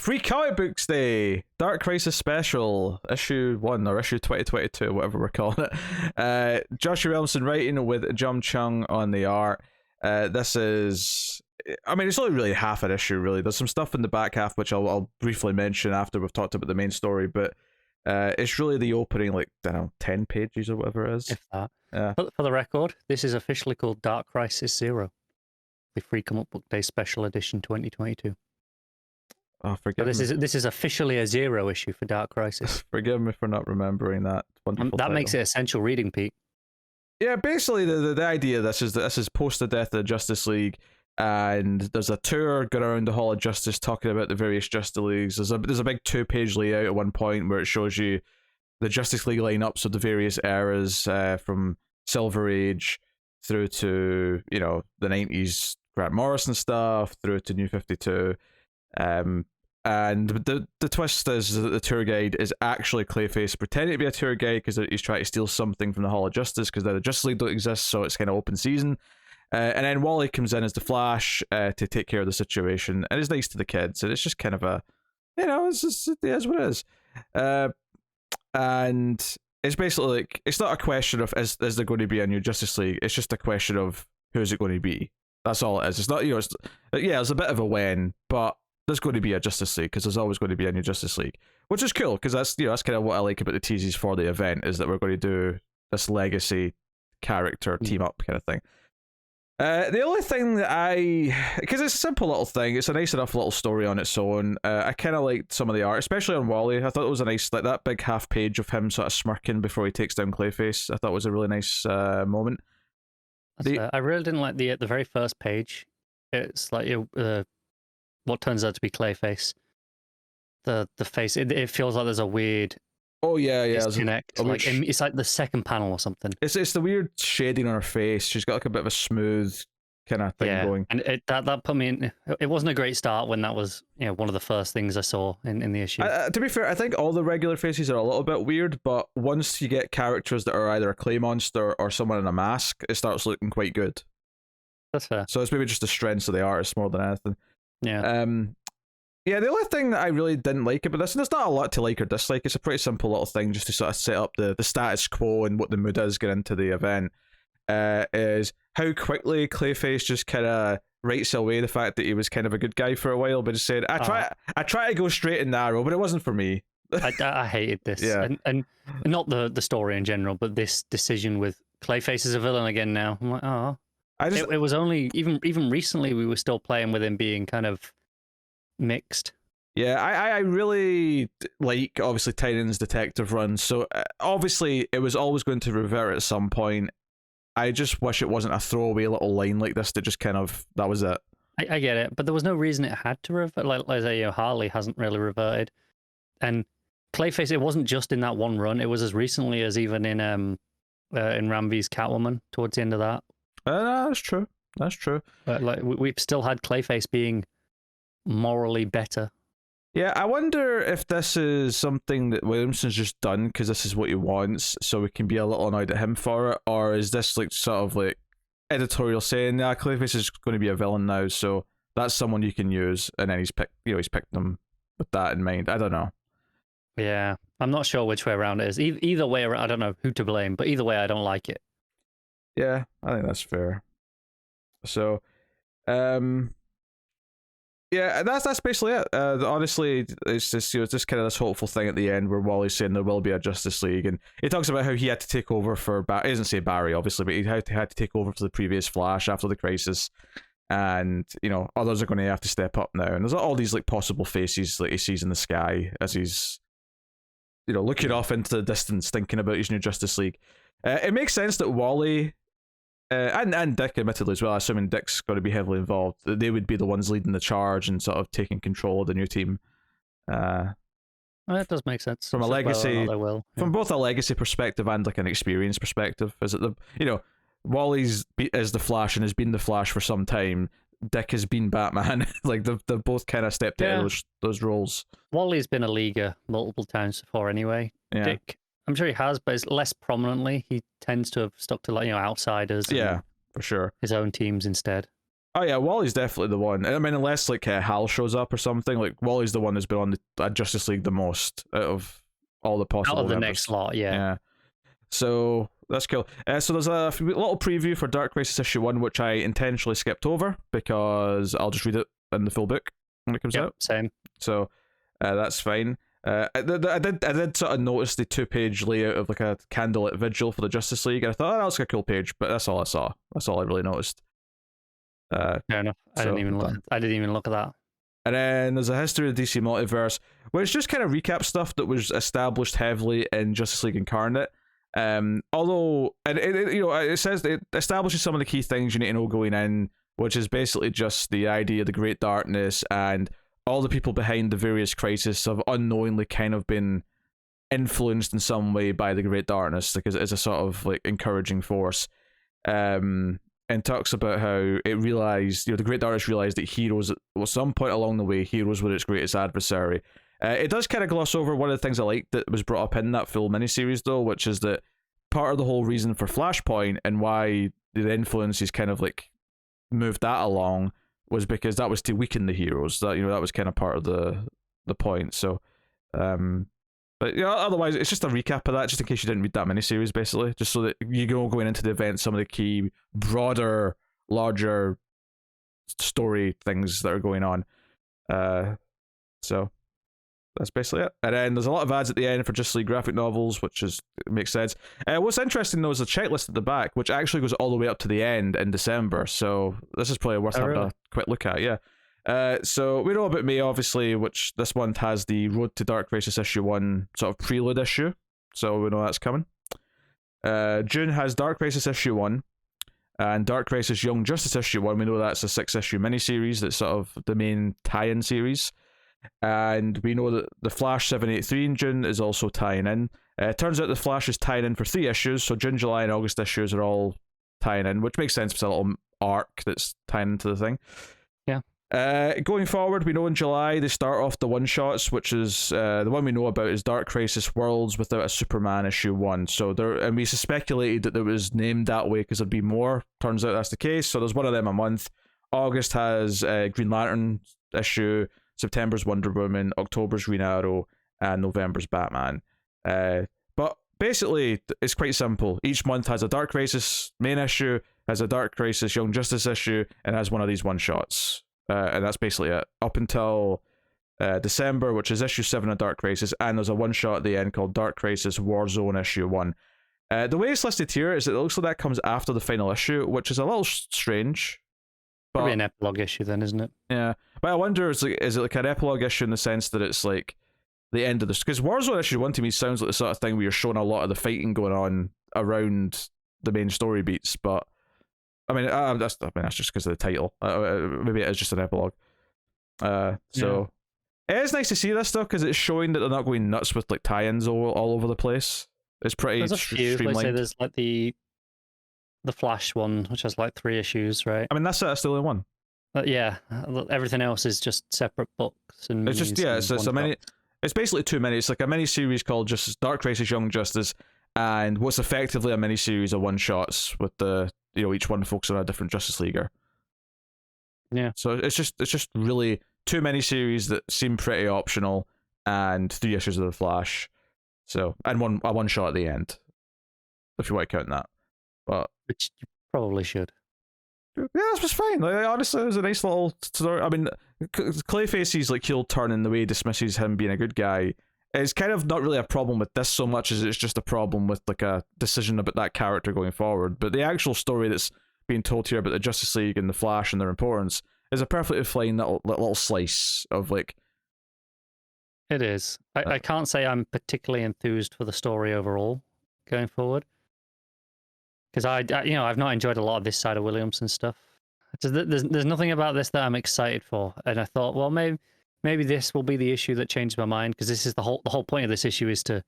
Free Comic Books Day, Dark Crisis Special, issue 1 or issue 2022, whatever we're calling it. Joshua Williamson writing with Jum Chung on the art. This is, I mean, it's only really half an issue, really. There's some stuff in the back half which I'll briefly mention after we've talked about the main story, but it's really the opening, like, I don't know, 10 pages or whatever it is. If that. Yeah. For the record, this is officially called Dark Crisis Zero, the Free Comic Book Day Special Edition 2022. Oh, forgive me. This is officially a zero issue for Dark Crisis. Forgive me for not remembering that wonderful That title. makes it essential reading, Pete. Yeah, basically the idea of this is post the death of the Justice League, and there's a tour going around the Hall of Justice talking about the various Justice Leagues. There's a big 2-page layout at one point where it shows you the Justice League lineups of the various eras, from Silver Age through to, you know, the 90s Grant Morrison stuff through to New 52. And the twist is that the tour guide is actually Clayface pretending to be a tour guide because he's trying to steal something from the Hall of Justice because the Justice League don't exist, so it's kind of open season. And then Wally comes in as the Flash to take care of the situation, and is nice to the kids, and it's just kind of a, you know, it is what it is. And it's basically like, it's not a question of is there going to be a new Justice League, it's just a question of who's it going to be. That's all it is. It's not, you know, it's a bit of a when, but there's going to be a Justice League because there's always going to be a new Justice League, which is cool because that's, you know, that's kind of what I like about the teases for the event, is that we're going to do this legacy character team up kind of thing. The only thing that because it's a simple little thing, it's a nice enough little story on its own. I kind of liked some of the art, especially on Wally. I thought it was a nice, like that big half page of him sort of smirking before he takes down Clayface. I thought it was a really nice moment. I really didn't like the very first page. It's like what turns out to be Clayface. The face, it feels like there's a weird disconnect. Like it's like the second panel or something. It's the weird shading on her face. She's got like a bit of a smooth kind of thing going. And that put me in. It wasn't a great start when that was, you know, one of the first things I saw in the issue. To be fair, I think all the regular faces are a little bit weird, but once you get characters that are either a clay monster or someone in a mask, it starts looking quite good. That's fair. So it's maybe just the strengths of the artist more than anything. Yeah. Yeah, the only thing that I really didn't like about this, and there's not a lot to like or dislike, it's a pretty simple little thing just to sort of set up the status quo and what the mood is going into the event, is how quickly Clayface just kind of writes away the fact that he was kind of a good guy for a while, but just said, I try to go straight and narrow, but it wasn't for me. I hated this. Yeah. And not the story in general, but this decision with Clayface as a villain again now. I'm like, oh. It was only, even recently, we were still playing with him being kind of mixed. Yeah, I really like, obviously, Tynan's detective run, so obviously it was always going to revert at some point. I just wish it wasn't a throwaway little line like this that just kind of, that was it. I get it, but there was no reason it had to revert. Like I say, you know, Harley hasn't really reverted. And Clayface, it wasn't just in that one run, it was as recently as even in Ramvy's Catwoman, towards the end of that. That's true. That's true. But like we've still had Clayface being morally better. Yeah, I wonder if this is something that Williamson's just done because this is what he wants, so we can be a little annoyed at him for it, or is this like sort of like editorial saying, "Yeah, Clayface is going to be a villain now, so that's someone you can use," and then he's picked them with that in mind. I don't know. Yeah, I'm not sure which way around it is. Either way, I don't know who to blame, but either way, I don't like it. Yeah, I think that's fair. So, yeah, that's basically it. Honestly, it's just, you know, it's just kind of this hopeful thing at the end where Wally's saying there will be a Justice League, and he talks about how he had to take over for he doesn't say Barry obviously, but he had to take over for the previous Flash after the crisis, and you know others are going to have to step up now. And there's all these like possible faces that he sees in the sky as he's, you know, looking off into the distance, thinking about his new Justice League. It makes sense that Wally. And Dick, admittedly, as well, assuming Dick's got to be heavily involved, they would be the ones leading the charge and sort of taking control of the new team. Well, that does make sense. From a legacy, from both a legacy perspective and like an experience perspective, is it Wally's is the Flash and has been the Flash for some time. Dick has been Batman. Like they've both kind of stepped out of those roles. Wally's been a leaguer multiple times before, anyway. Yeah. Dick, I'm sure he has, but it's less prominently. He tends to have stuck to, like, you know, outsiders. Yeah, for sure. His own teams instead. Oh yeah, Wally's definitely the one. I mean, unless like Hal shows up or something, like Wally's the one that's been on the Justice League the most out of all the possible. Out of the members. next lot, yeah. Yeah. So that's cool. So there's a little preview for Dark Crisis issue 1, which I intentionally skipped over because I'll just read it in the full book when it comes out. Same. So that's fine. I did sort of notice the 2-page layout of like a candlelit vigil for the Justice League, and I thought, oh, that was a cool page, but that's all I saw. That's all I really noticed. Fair enough. I didn't even look at that. And then there's a history of the DC multiverse, which just kind of recaps stuff that was established heavily in Justice League Incarnate. Although, and it says it establishes some of the key things you need to know going in, which is basically just the idea of the Great Darkness and all the people behind the various crises have unknowingly kind of been influenced in some way by the Great Darkness, because it's a sort of like encouraging force. And talks about how it realized, the Great Darkness realized that heroes, at some point along the way, heroes were its greatest adversary. It does kind of gloss over one of the things I liked that was brought up in that full miniseries, though, which is that part of the whole reason for Flashpoint and why the influences kind of like moved that along was because that was to weaken the heroes. That that was kind of part of the point. So, but otherwise it's just a recap of that, just in case you didn't read that miniseries, basically, just so that you go going into the event some of the key, broader, larger story things that are going on. So that's basically it. And then there's a lot of ads at the end for Justice League graphic novels, which makes sense. What's interesting though is the checklist at the back, which actually goes all the way up to the end in December. So this is probably worth having a quick look at. Yeah. So we know about May, obviously, which this month has the Road to Dark Crisis issue 1 sort of prelude issue. So we know that's coming. June has Dark Crisis issue 1 and Dark Crisis Young Justice issue 1. We know that's a 6-issue miniseries that's sort of the main tie-in series. And we know that the Flash 783 in June is also tying in. It turns out the Flash is tying in for 3 issues, so June, July, and August issues are all tying in, which makes sense. It's a little arc that's tying into the thing. Yeah. Going forward, we know in July they start off the one-shots, which is the one we know about is Dark Crisis Worlds Without a Superman issue 1. So and we speculated that it was named that way because there'd be more. Turns out that's the case. So there's one of them a month. August has Green Lantern issue. September's Wonder Woman, October's Green Arrow, and November's Batman. But basically, it's quite simple. Each month has a Dark Crisis main issue, has a Dark Crisis Young Justice issue, and has one of these one-shots. And that's basically it. Up until December, which is issue 7 of Dark Crisis, and there's a one-shot at the end called Dark Crisis Warzone issue 1. The way it's listed here is that it looks like that comes after the final issue, which is a little strange. Probably an epilogue issue then, isn't it? Yeah. But I wonder, is it like an epilogue issue in the sense that it's like the end of this? Because Warzone issue 1 to me sounds like the sort of thing where you're showing a lot of the fighting going on around the main story beats. But I mean, that's just because of the title. Maybe it is just an epilogue. So it is nice to see this stuff because it's showing that they're not going nuts with like tie-ins all over the place. It's pretty there's a few. streamlined. Like, say there's like the Flash one, which has like 3 issues, right? I mean, that's the only one. Yeah, everything else is just separate books and it's just it's a mini. It's basically 2 minis. It's like a mini series called just Dark Crisis Young Justice, and what's effectively a mini series of one shots with the each one focusing on a different Justice Leaguer. Yeah. So it's just really 2 mini series that seem pretty optional, and 3 issues of the Flash. So and a one shot at the end, if you want to count that. But which you probably should. Yeah, this was fine. Like, honestly, it was a nice little story. I mean, Clayface's like heel turn in the way he dismisses him being a good guy is kind of not really a problem with this so much as it's just a problem with like a decision about that character going forward. But the actual story that's being told here about the Justice League and the Flash and their importance is a perfectly fine little slice of like. It is. I can't say I'm particularly enthused for the story overall going forward. Because I've not enjoyed a lot of this side of Williamson stuff. There's nothing about this that I'm excited for, and I thought, well, maybe this will be the issue that changed my mind, because this is the whole point of this issue is to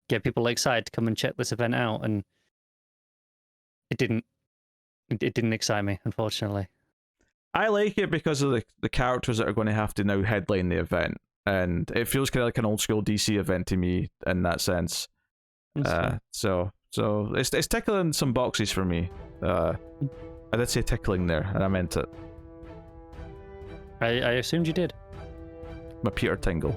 get people excited to come and check this event out, and it didn't excite me, unfortunately. I like it because of the characters that are going to have to now headline the event, and it feels kind of like an old school DC event to me in that sense. So it's tickling some boxes for me. I did say tickling there, and I meant it. I assumed you did. My Peter Tingle.